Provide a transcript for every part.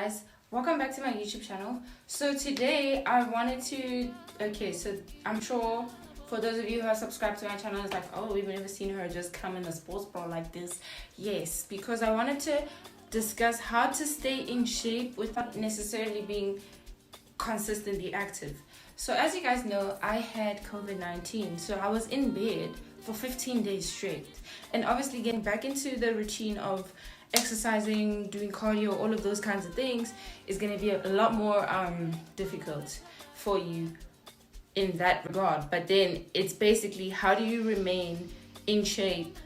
guys, welcome back to my YouTube channel. So today I wanted to, so I'm sure for those of you who have subscribed to my channel, it's like, oh, we've never seen her just come in a sports bra like this. Yes, because I wanted to discuss how to stay in shape without necessarily being consistently active. So as you guys know, I had COVID-19, so I was in bed for 15 days straight. And obviously getting back into the routine of exercising, doing cardio, all of those kinds of things is going to be a lot more difficult for you in that regard. But then it's basically, how do you remain in shape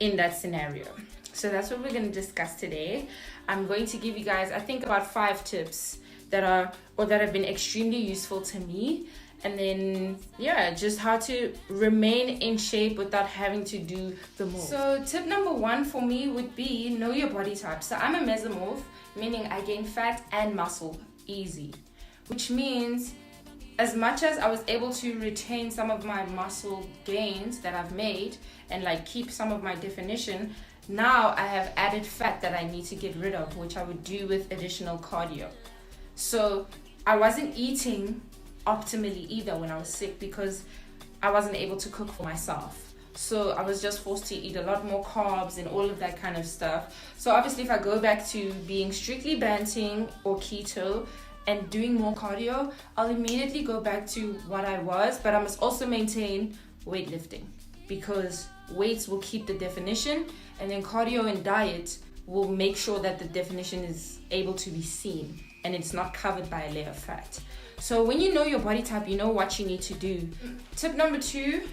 in that scenario? So that's what we're going to discuss today. I'm going to give you guys, I think, about 5 tips that have been extremely useful to me. And then, just how to remain in shape without having to do the most. So tip number 1 for me would be know your body type. So I'm a mesomorph, meaning I gain fat and muscle easy, which means as much as I was able to retain some of my muscle gains that I've made and like keep some of my definition, now I have added fat that I need to get rid of, which I would do with additional cardio. So I wasn't eating optimally either when I was sick because I wasn't able to cook for myself. So I was just forced to eat a lot more carbs and all of that kind of stuff. So obviously if I go back to being strictly banting or keto and doing more cardio, I'll immediately go back to what I was, but I must also maintain weightlifting because weights will keep the definition, and then cardio and diet will make sure that the definition is able to be seen and it's not covered by a layer of fat. So when you know your body type, you know what you need to do. Tip number 2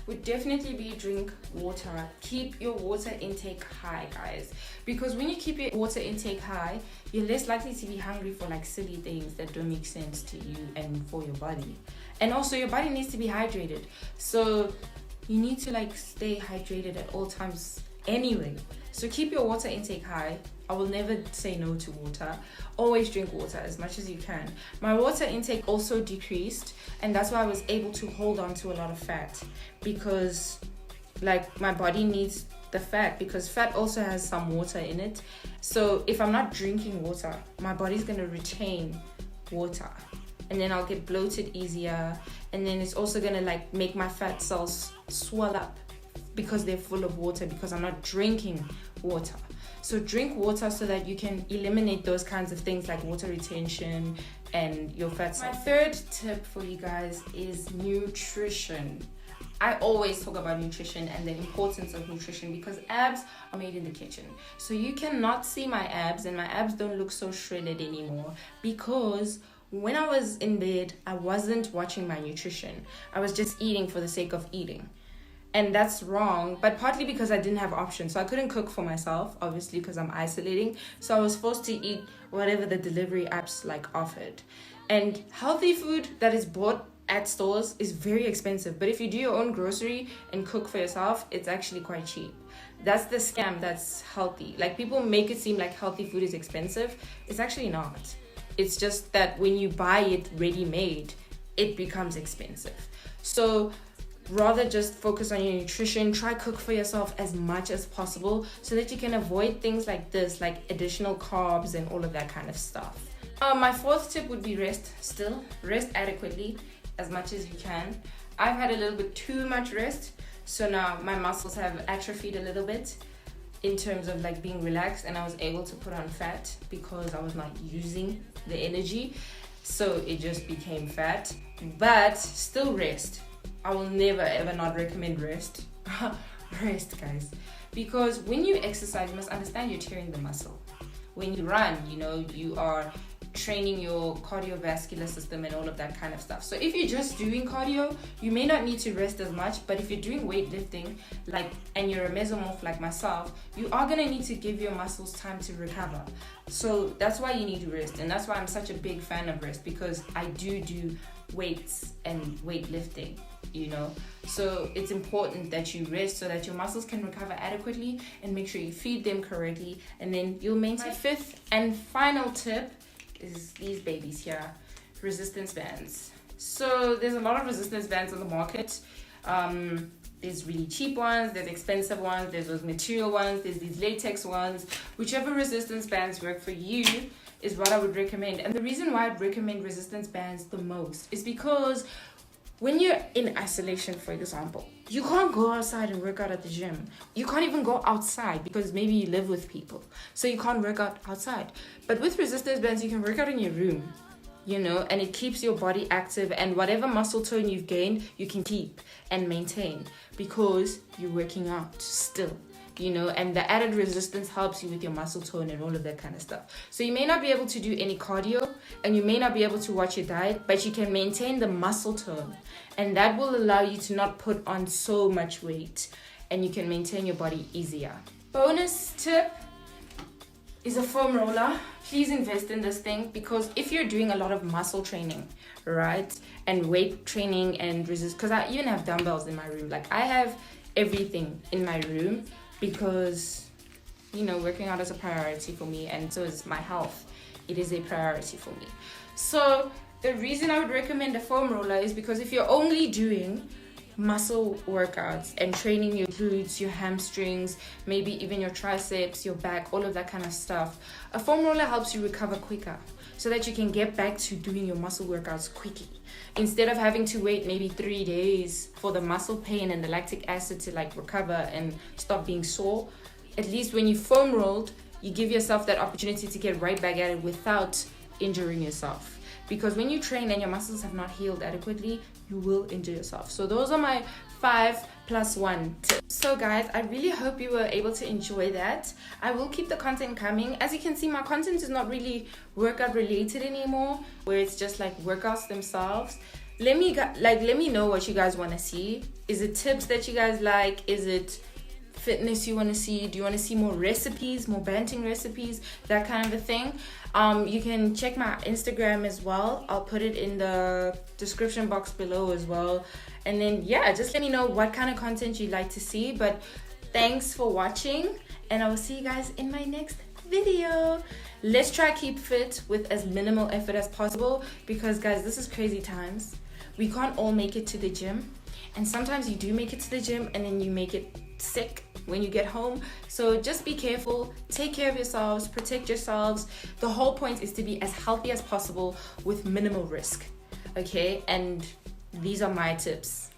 would definitely be drink water. Keep your water intake high, guys. Because when you keep your water intake high, you're less likely to be hungry for like silly things that don't make sense to you and for your body. And also your body needs to be hydrated. So you need to like stay hydrated at all times anyway. So keep your water intake high. I will never say no to water. Always drink water as much as you can. My water intake also decreased, and that's why I was able to hold on to a lot of fat, because like my body needs the fat because fat also has some water in it. So if I'm not drinking water, my body's going to retain water, and then I'll get bloated easier, and then it's also going to like make my fat cells swell up because they're full of water because I'm not drinking water. So drink water so that you can eliminate those kinds of things like water retention and your fat cells. My 3rd tip for you guys is nutrition. I always talk about nutrition and the importance of nutrition because abs are made in the kitchen. So you cannot see my abs, and my abs don't look so shredded anymore because when I was in bed, I wasn't watching my nutrition. I was just eating for the sake of eating. And that's wrong, but partly because I didn't have options. So I couldn't cook for myself, obviously, because I'm isolating. So I was forced to eat whatever the delivery apps like offered. And healthy food that is bought at stores is very expensive. But if you do your own grocery and cook for yourself, it's actually quite cheap. That's the scam that's healthy. Like people make it seem like healthy food is expensive. It's actually not. It's just that when you buy it ready-made, it becomes expensive. So rather just focus on your nutrition. Try cook for yourself as much as possible so that you can avoid things like this, like additional carbs and all of that kind of stuff. My 4th tip would be rest adequately as much as you can. I've had a little bit too much rest, so now my muscles have atrophied a little bit in terms of like being relaxed, and I was able to put on fat because I was not using the energy, so it just became fat. But still rest. I will never ever not recommend rest. Rest, guys. Because when you exercise, you must understand you're tearing the muscle. When you run, you are training your cardiovascular system and all of that kind of stuff. So if you're just doing cardio, you may not need to rest as much, but if you're doing weightlifting, and you're a mesomorph like myself, you are going to need to give your muscles time to recover. So that's why you need to rest, and that's why I'm such a big fan of rest, because I do weights and weightlifting, so it's important that you rest so that your muscles can recover adequately, and make sure you feed them correctly, and then you'll maintain. My 5th and final tip is these babies here, resistance bands. So there's a lot of resistance bands on the market. There's really cheap ones, there's expensive ones, there's those material ones, there's these latex ones. Whichever resistance bands work for you, is what I would recommend. And the reason why I'd recommend resistance bands the most is because when you're in isolation, for example, you can't go outside and work out at the gym. You can't even go outside because maybe you live with people, so you can't work out outside. But with resistance bands, you can work out in your room, you know, and it keeps your body active, and whatever muscle tone you've gained, you can keep and maintain because you're working out still. You know, and the added resistance helps you with your muscle tone and all of that kind of stuff. So you may not be able to do any cardio and you may not be able to watch your diet, but you can maintain the muscle tone, and that will allow you to not put on so much weight, and you can maintain your body easier. Bonus tip is a foam roller. Please invest in this thing, because if you're doing a lot of muscle training, right, and weight training and resist, because I even have dumbbells in my room. Like, I have everything in my room because, you know, working out is a priority for me, and so is my health. It is a priority for me. So the reason I would recommend a foam roller is because if you're only doing muscle workouts and training your glutes, your hamstrings, maybe even your triceps, your back, all of that kind of stuff, a foam roller helps you recover quicker so that you can get back to doing your muscle workouts quickly. Instead of having to wait maybe 3 days for the muscle pain and the lactic acid to like recover and stop being sore, at least when you foam rolled, you give yourself that opportunity to get right back at it without injuring yourself. Because when you train and your muscles have not healed adequately, you will injure yourself. So those are my 5+1 tips. So guys, I really hope you were able to enjoy that. I will keep the content coming. As you can see, my content is not really workout related anymore, where it's just like workouts themselves. Let me know what you guys want to see. Is it tips that you guys like? Is it fitness you want to see? Do you want to see more recipes, more banting recipes, that kind of a thing? You can check my Instagram as well. I'll put it in the description box below as well. And then yeah, just let me know what kind of content you'd like to see. But thanks for watching, and I will see you guys in my next video. Let's try keep fit with as minimal effort as possible, because guys, this is crazy times. We can't all make it to the gym, and sometimes you do make it to the gym and then you make it sick when you get home. So just be careful, take care of yourselves, protect yourselves. The whole point is to be as healthy as possible with minimal risk, okay? And these are my tips.